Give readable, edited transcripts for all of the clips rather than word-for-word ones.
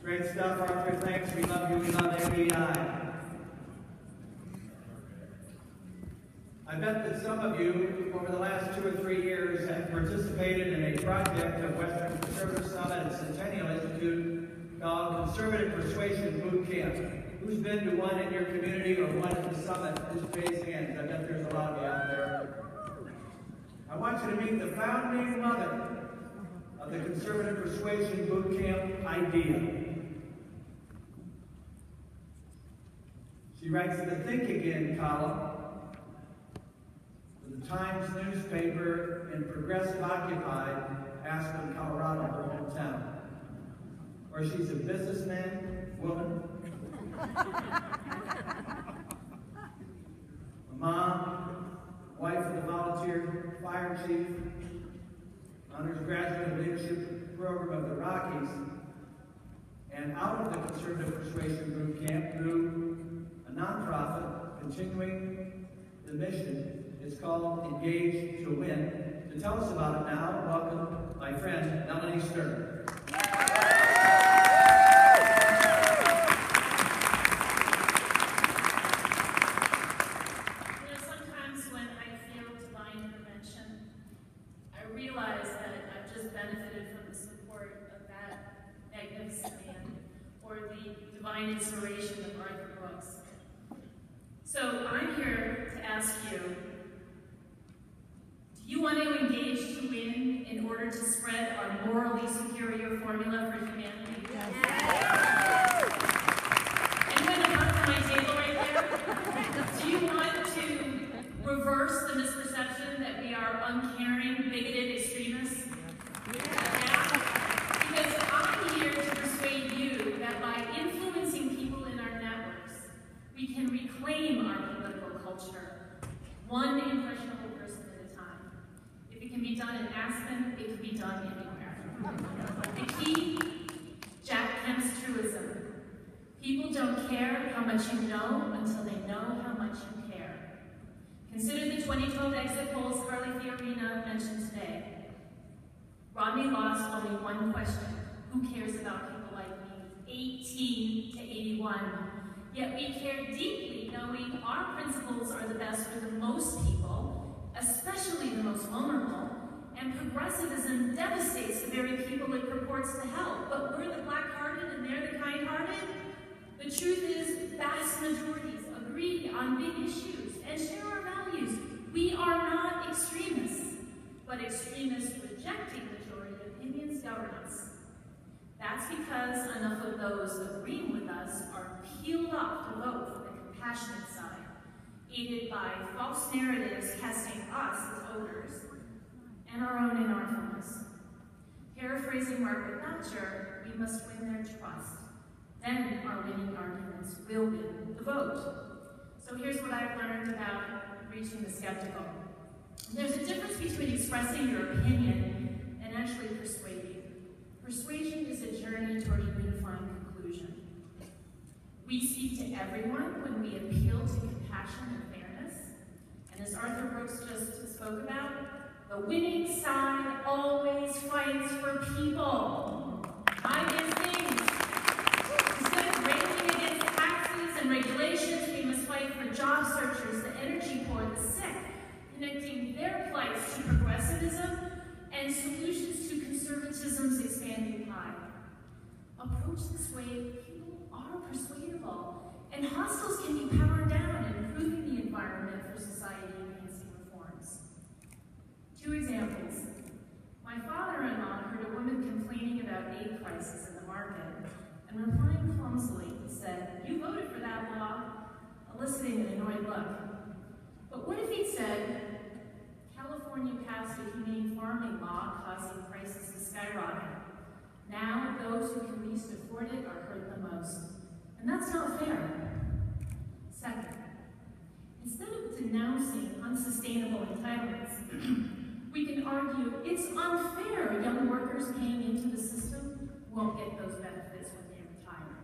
Great stuff, Arthur. Thanks. We love you. We love ABI. I bet that some of you, over the last 2 or 3 years, have participated in a project of Western Conservative Summit and Centennial Institute called Conservative Persuasion Boot Camp. Who's been to one in your community or one at the summit? Just raise hands. I bet there's a lot of you out there. I want you to meet the founding mother of the Conservative Persuasion Boot Camp idea. She writes the Think Again column for the Times newspaper in progressive occupied Aspen, Colorado, her hometown, where she's a businessman, woman, a mom, wife of the volunteer fire chief, honors graduate of leadership program of the Rockies, and out of the Conservative Persuasion Boot Camp through a nonprofit continuing the mission. It's called Engage to Win. To tell us about it now, welcome my friend Melanie Sturm. Sometimes when I feel divine intervention, I realize that I've just benefited from the support of that magnificent man, or the divine inspiration of Arthur Brooks. So I'm here to ask you, do you want to engage to win in order to spread our morally superior formula for humanity? Yes. Anyone above my table right there? Do you want to reverse the misperception that we are uncaring, bigoted extremists? Yeah. Because I'm here to persuade you that by influencing people in our networks, we can reclaim our political culture, one impressionable person at a time. If it can be done in Aspen, it can be done anywhere. The key, Jack Kemp's truism. People don't care how much you know until they know how much you care. Consider the 2012 exit polls Carly Fiorina mentioned today. Romney lost only one question. Who cares about people like me? 18 to 81. Yet we care deeply, knowing our principles are the best for the most people, especially the most vulnerable, and progressivism devastates the very people it purports to help. But we're the black-hearted and they're the kind-hearted. The truth is, vast majorities agree on big issues and share our values. We are not extremists, but extremists rejecting majority opinions govern us. That's because enough of those agreeing with us are peeled off to vote for the compassionate side, aided by false narratives casting us as voters and our own inartfulness. Paraphrasing Margaret Thatcher, we must win their trust. Then our winning arguments will win the vote. So here's what I've learned about reaching the skeptical. There's a difference between expressing your opinion and actually persuading. Persuasion is a journey toward a unifying conclusion. We speak to everyone when we appeal to compassion and fairness. And as Arthur Brooks just spoke about, the winning side always fights for people. I get things. Instead of railing against taxes and regulations, we must fight for job searchers, the energy poor, the sick, connecting their plights to progressivism and solutions to conservatism's expanding pie. Approach this way, people are persuadable, and hostiles can be powered down, improving the environment for society-enhancing reforms. 2 examples. My father-in-law heard a woman complaining about aid prices in the market, and replying clumsily, he said, "You voted for that law," eliciting an annoyed look. But what if he said, "California passed a humane farming law causing prices to skyrocket. Now those who can least afford it are hurt the most. And that's not fair." Second, instead of denouncing unsustainable entitlements, we can argue it's unfair young workers paying into the system won't get those benefits when they retire.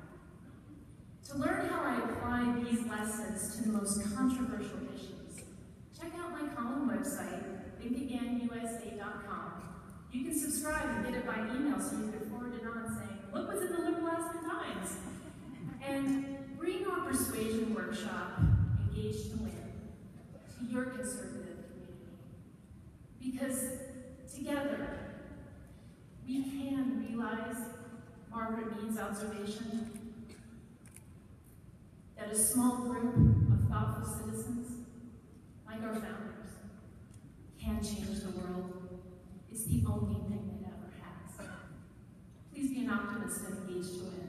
To learn how I apply these lessons to the most controversial issues, check out my column website, thinkagainusa.com. You can subscribe and get it by email so you can forward it on saying, "Look what's in the Liberal Aspen Times." workshop, Engage to Win, to your conservative community. Because together, we can realize Margaret Mead's observation that a small group of thoughtful citizens, like our founders, can change the world. It's the only thing that ever has. Please be an optimist and engage to win.